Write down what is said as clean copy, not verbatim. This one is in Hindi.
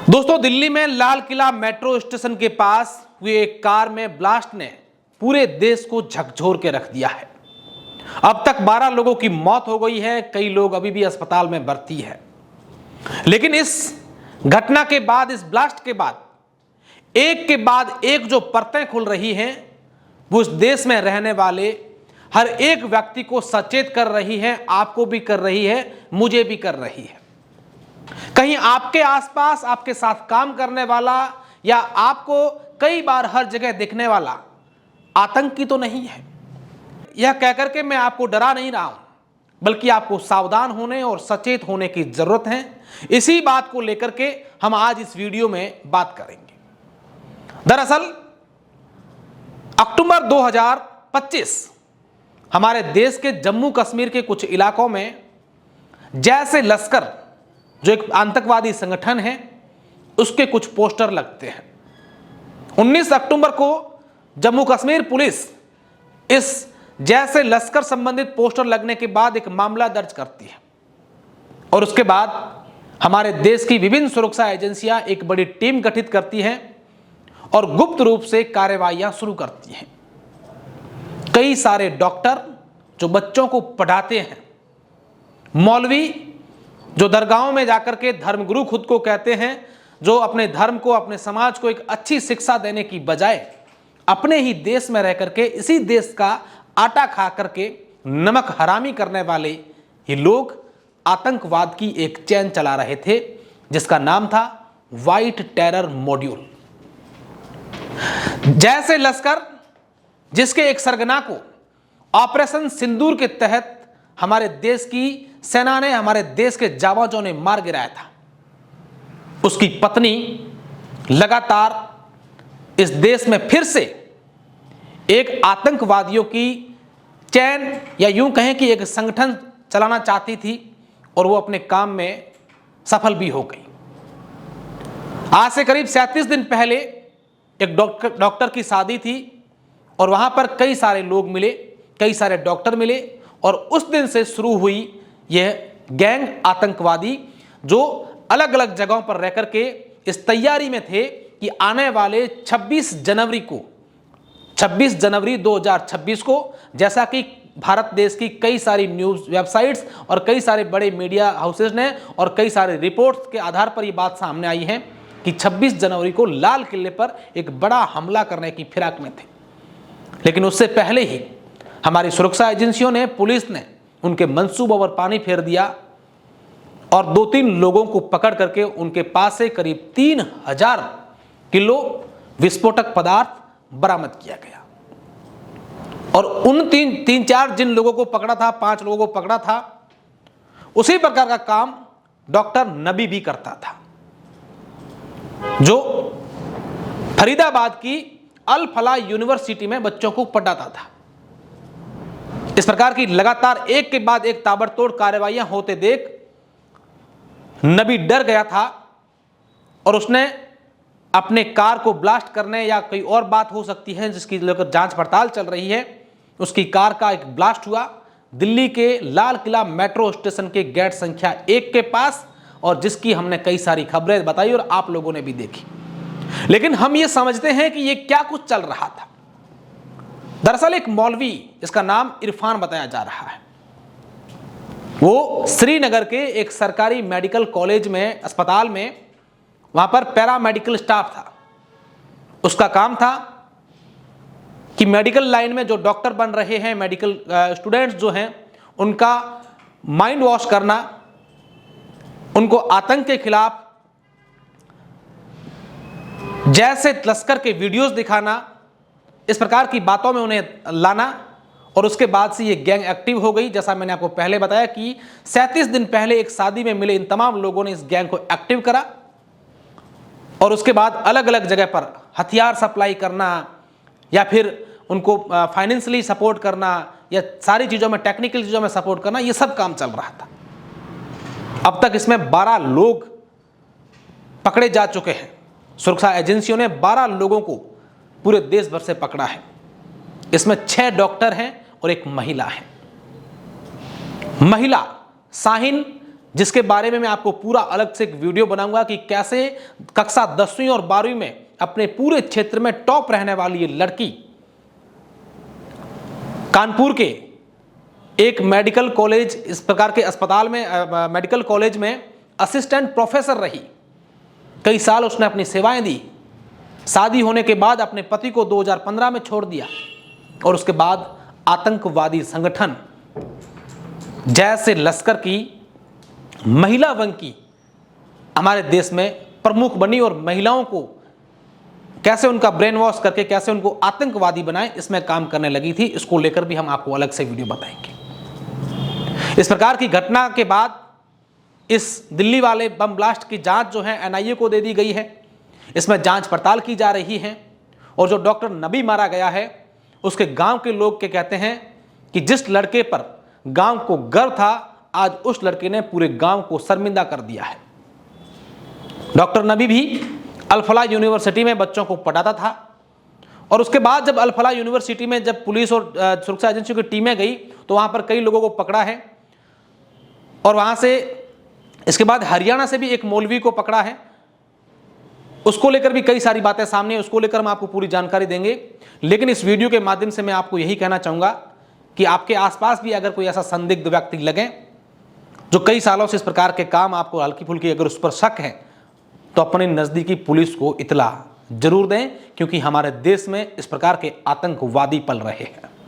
दोस्तों, दिल्ली में लाल किला मेट्रो स्टेशन के पास हुए एक कार में ब्लास्ट ने पूरे देश को झकझोर के रख दिया है। अब तक 12 लोगों की मौत हो गई है, कई लोग अभी भी अस्पताल में भर्ती है। लेकिन इस घटना के बाद, इस ब्लास्ट के बाद एक के बाद एक जो परतें खुल रही हैं, वो इस देश में रहने वाले हर एक व्यक्ति को सचेत कर रही है। आपको भी कर रही है, मुझे भी कर रही है। कहीं आपके आसपास आपके साथ काम करने वाला या आपको कई बार हर जगह दिखने वाला आतंकी तो नहीं है। यह कहकर के मैं आपको डरा नहीं रहा हूं, बल्कि आपको सावधान होने और सचेत होने की जरूरत है। इसी बात को लेकर के हम आज इस वीडियो में बात करेंगे। दरअसल अक्टूबर 2025 हमारे देश के जम्मू कश्मीर के कुछ इलाकों में जैसे लश्कर, जो एक आतंकवादी संगठन है, उसके कुछ पोस्टर लगते हैं। 19 अक्टूबर को जम्मू कश्मीर पुलिस इस जैसे लश्कर संबंधित पोस्टर लगने के बाद एक मामला दर्ज करती है और उसके बाद हमारे देश की विभिन्न सुरक्षा एजेंसियां एक बड़ी टीम गठित करती हैं और गुप्त रूप से कार्रवाइयां शुरू करती हैं। कई सारे डॉक्टर जो बच्चों को पढ़ाते हैं, मौलवी जो दरगाहों में जाकर के धर्मगुरु खुद को कहते हैं, जो अपने धर्म को, अपने समाज को एक अच्छी शिक्षा देने की बजाय अपने ही देश में रह करके इसी देश का आटा खा करके नमक हरामी करने वाले ये लोग आतंकवाद की एक चैन चला रहे थे, जिसका नाम था व्हाइट टेरर मॉड्यूल। जैसे लश्कर, जिसके एक सरगना को ऑपरेशन सिंदूर के तहत हमारे देश की सेना ने, हमारे देश के जाबाजों ने मार गिराया था, उसकी पत्नी लगातार इस देश में फिर से एक आतंकवादियों की चैन, या यूं कहें कि एक संगठन चलाना चाहती थी और वो अपने काम में सफल भी हो गई। आज से करीब 37 दिन पहले एक डॉक्टर की शादी थी और वहां पर कई सारे लोग मिले, कई सारे डॉक्टर मिले और उस दिन से शुरू हुई यह गैंग आतंकवादी, जो अलग अलग जगहों पर रहकर के इस तैयारी में थे कि आने वाले 26 जनवरी 2026 को, जैसा कि भारत देश की कई सारी न्यूज़ वेबसाइट्स और कई सारे बड़े मीडिया हाउसेज ने और कई सारे रिपोर्ट्स के आधार पर यह बात सामने आई है कि 26 जनवरी को लाल किले पर एक बड़ा हमला करने की फिराक में थे। लेकिन उससे पहले ही हमारी सुरक्षा एजेंसियों ने, पुलिस ने उनके मंसूबों पर पानी फेर दिया और 2-3 लोगों को पकड़ करके उनके पास से करीब 3000 किलो विस्फोटक पदार्थ बरामद किया गया। और उन 3-4 जिन लोगों को पकड़ा था, 5 लोगों को पकड़ा था, उसी प्रकार का काम डॉक्टर नबी भी करता था, जो फरीदाबाद की अल फलाह यूनिवर्सिटी में बच्चों को पढ़ाता था। इस प्रकार की लगातार एक के बाद एक ताबड़तोड़ कार्रवाइयां होते देख नबी डर गया था और उसने अपने कार को ब्लास्ट करने, या कोई और बात हो सकती है जिसकी लेकर जांच पड़ताल चल रही है, उसकी कार का एक ब्लास्ट हुआ दिल्ली के लाल किला मेट्रो स्टेशन के गेट संख्या 1 के पास, और जिसकी हमने कई सारी खबरें बताई और आप लोगों ने भी देखी। लेकिन हम ये समझते हैं कि ये क्या कुछ चल रहा था। दरअसल एक मौलवी, इसका नाम इरफान बताया जा रहा है, वो श्रीनगर के एक सरकारी मेडिकल कॉलेज में, अस्पताल में, वहां पर पैरामेडिकल स्टाफ था। उसका काम था कि मेडिकल लाइन में जो डॉक्टर बन रहे हैं, मेडिकल स्टूडेंट्स जो हैं, उनका माइंड वॉश करना, उनको आतंक के खिलाफ जैसे लश्कर के वीडियोस दिखाना, इस प्रकार की बातों में उन्हें लाना। और उसके बाद से ये गैंग एक्टिव हो गई। जैसा मैंने आपको पहले बताया कि 37 दिन पहले एक शादी में मिले इन तमाम लोगों ने इस गैंग को एक्टिव करा और उसके बाद अलग अलग जगह पर हथियार सप्लाई करना या फिर उनको फाइनेंशियली सपोर्ट करना या सारी चीज़ों में, टेक्निकल चीज़ों में सपोर्ट करना, ये सब काम चल रहा था। अब तक इसमें 12 लोग पकड़े जा चुके हैं। सुरक्षा एजेंसियों ने 12 लोगों को पूरे देश भर से पकड़ा है। इसमें 6 डॉक्टर हैं और एक महिला है। महिला शाहीन जिसके बारे में मैं आपको पूरा अलग से एक वीडियो बनाऊंगा कि कैसे कक्षा 10वीं और 12वीं में अपने पूरे क्षेत्र में टॉप रहने वाली ये लड़की कानपुर के एक मेडिकल कॉलेज, इस प्रकार के अस्पताल में, मेडिकल कॉलेज में असिस्टेंट प्रोफेसर रही। कई साल उसने अपनी सेवाएं दी। शादी होने के बाद अपने पति को 2015 में छोड़ दिया और उसके बाद आतंकवादी संगठन जैसे लश्कर की महिला विंग की हमारे देश में प्रमुख बनी और महिलाओं को कैसे उनका ब्रेन वॉश करके कैसे उनको आतंकवादी बनाए, इसमें काम करने लगी थी। इसको लेकर भी हम आपको अलग से वीडियो बताएंगे। इस प्रकार की घटना के बाद इस दिल्ली वाले बम ब्लास्ट की जांच जो है एनआईए को दे दी गई है। इसमें जांच पड़ताल की जा रही है और जो डॉक्टर नबी मारा गया है उसके गांव के लोग के कहते हैं कि जिस लड़के पर गांव को गर्व था, आज उस लड़के ने पूरे गांव को शर्मिंदा कर दिया है। डॉक्टर नबी भी अल फलाह यूनिवर्सिटी में बच्चों को पढ़ाता था और उसके बाद जब अल फलाह यूनिवर्सिटी में जब पुलिस और सुरक्षा एजेंसियों की टीमें गई तो वहां पर कई लोगों को पकड़ा है और वहां से इसके बाद हरियाणा से भी एक मौलवी को पकड़ा है। उसको लेकर भी कई सारी बातें सामने हैं, उसको लेकर हम आपको पूरी जानकारी देंगे। लेकिन इस वीडियो के माध्यम से मैं आपको यही कहना चाहूंगा कि आपके आसपास भी अगर कोई ऐसा संदिग्ध व्यक्ति लगे जो कई सालों से इस प्रकार के काम आपको हल्की फुल्की अगर उस पर शक है तो अपने नज़दीकी पुलिस को इतला जरूर दें, क्योंकि हमारे देश में इस प्रकार के आतंकवादी पल रहे हैं।